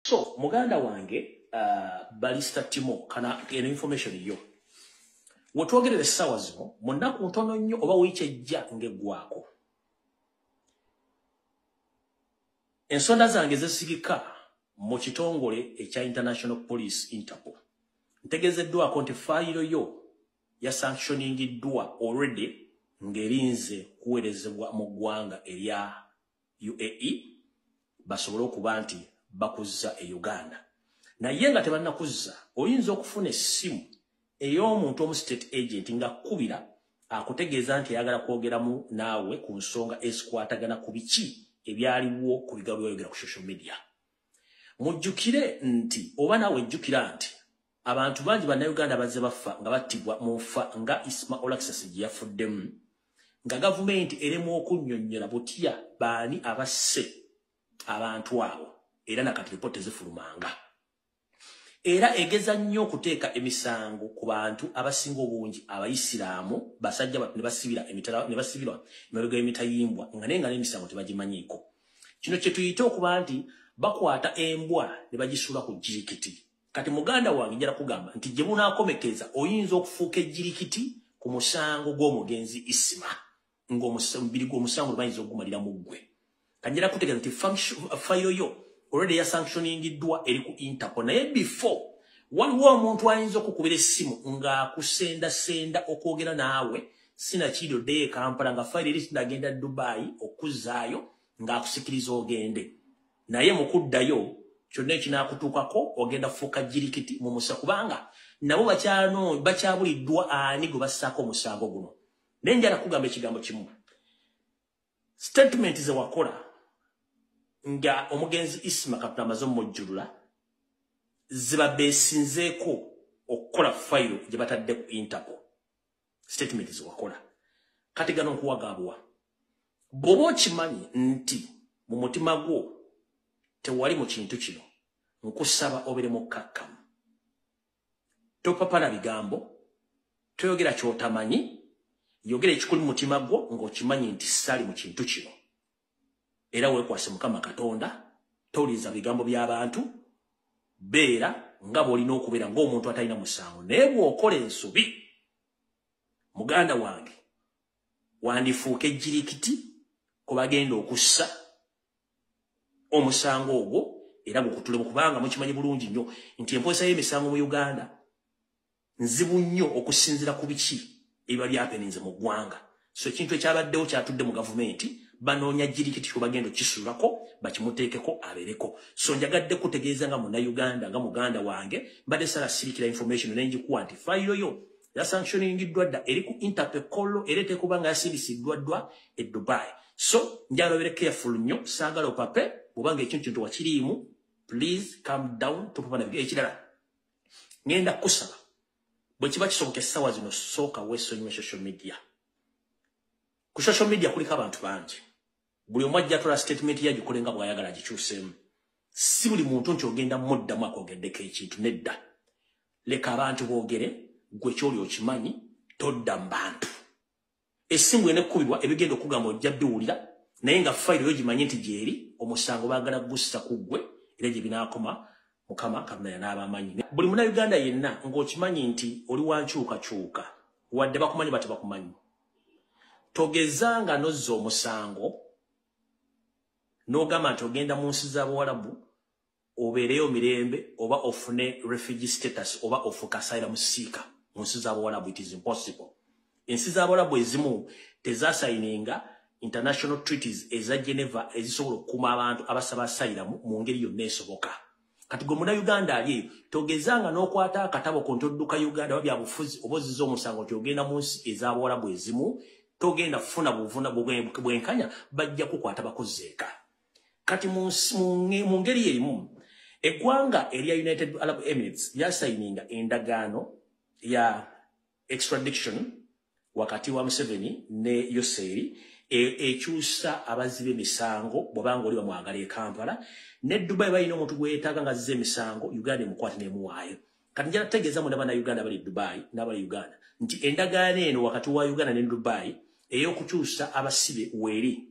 So muganda wange Barista Timo kana information yo wotwogerere sawa zino munaku ntono nnyo oba wiche jja ngegwako ensonda zange zesigika mu kitongole ekya International Police Interpol ntegezeddwako nti fayiro yo ya sanctioningiddwa already ngerinze kuweerezebwa mu ggwanga erya UAE basobole okuba nti bakuzza e Uganda naye nga tebannakuzza oyinza okufuna essimu ey'omuntu omu state agent nga kubira akutegeeza nti ayagala kwogeramu naawe ku nsonga ezikwatagana ku biki ebyaliwo ku bigambo byayogera ku social media. Mujjukire nti oba naawe jjukira nti abantu bangi bannayuganda bazze bafa nga battibwa mu nfa nga Isma Olaxas gye yafuddemu nga gavumenti eremu okunnyonnyola butya baani abasse abantu abo era nakati ripooti zifulumanga. Era egeza nnyo okuteeka emisango ku bantu abasinga obungi abayisiraamu basajja ne basibira emitala ne basibirwa emabega emitayimbwa nga nenga n'emisango tebagimanyiiko. Kino kye tuyita okuba nti bakwata embwa ne bagisuula ku jirikiti. Kati muganda wange njala kugamba nti gye bunaakomekeza oyinza okufuuka ejjirikiti ku musango gw'omugenzi Isima ng'omubiri gw'omusango bayinza okugumalira mu ggwe. Kanjala kutegeeza nti fayiro yo already ya sanctioningiddwa eri ku Interpol naye before waliwo omuntu ayinza okukubira essimu nga kusenda okwogera naawe sinakiri oddeyo e Kampala nga fayiro eri tinagenda Dubai okuzzaayo ng'akusikiriza ogende naye mu kuddayo kyonna ekinaakutuukako ogenda fuuka jirikiti mu musa kubanga nabo bakyabuliddwa ani gwe bassaako omusango guno. Naye njala kugamba ekigambo kimu statement ze wakola nga omugenzi Isma Kapula amaze omujjulula ziba beesinzeeko okukola fayiro gye batadde ku Interpol statement ze wakola kati gano nkuwagabwa bw'oba okimanyi nti mu mutima gwo tewali mu kintu kino nkusaba obere mukkakkamu topapala bigambo toyogera ky'otamanyi yogera ekikuli mu mutima gwo ng'okimanyi nti sali mu kintu kino era weekwase Mukama Katonda toliza bigambo by'abantu beera nga bw'olina okubeera ng'omuntu atalina musango naye bw'okola ensobi muganda wange wandifuuka ejjirikiti ku bagenda okussa omusango ogwo era gukutule kubanga mukimanyi bulungi nnyo nti emposa y'emisango mu Uganda nzibu nnyo okusinzira ku biki ebiba byapeninze mu ggwanga. So ekintu ekyabaddewo kyatudde mu gavumenti banoonya jirikiti ku bagenda kisulako bakimuteekeko abeereko. So njagadde kutegeeza nga munnayuganda nga muganda wange mbadde sala sirikira information nenjikuwa nti fayiro yo ya sanctioningiddwa dda eri ku Interpol era tekubanga yasindisiddwa ddwa e Dubai. So njala obere careful nnyo saagala opape bw'obanga ekintu kintu wakiriimu please calm down topapana ekirala ngenda kusaba bwe kiba kisoboka essaawa zino sooka weesonyiwe social media. Ku social media kuliko abantu bangi buli omu ajja atola statement yagikole nga bw'ayagala agikyuseemu si buli muntu nti ogenda muddamu akogeddeko ekintu nedda leka abantu boogere gwe kyoli okimanyi todda mu bantu essimu enekubibwa ebigenda okugamba ojja biwulira naye nga fayiro yo gimanyi nti gyeri omusango baagala gussa ku ggwe era gye binaakoma Mukama Katonda n'abamanyi. Buli munnayuganda yenna ng'okimanyi nti oli wankyukakyuka wadde bakumanyi bate bakumanyi togezanga nozza omusango n'ogamba nti ogenda mu nsi z'Abawarabu obeereyo mirembe oba ofune refugee status oba ofuuka asylum seeker mu nsi z'Abawarabu. It is impossible. Ensi z'Abawarabu ezimu tezaasayininga international treaties eza Geneva ezisobola okukuuma abantu abasaba asylum mu ngeri yonna esoboka. Kati gwe munnayuganda ali eyo togezanga n'okwata akatabo kontodduka Uganda oba byabufuzi oba ozizza omusango nti ogenda mu nsi ez'Abawarabu ezimu togenda kufuna buvuna bwenkanya bajja kukwata bakozeeka. Kati mu ngeri erimu eggwanga erya United Arab Emirates lyasayininga endagaano ya extradition wakati wa Museveni ne Yoseri ekyusa abazi b'emisango bw'obanga oli bamwagala e Kampala ne Dubai balina omuntu gwetaaga nga azizza emisango Uganda emukwate n'emuwaayo. Kati njala tegeeza mu n'Abannayuganda bali Dubai n'abali Uganda nti endagaano eno wakati wa Uganda ne Dubai ey'okukyusa abasibe weri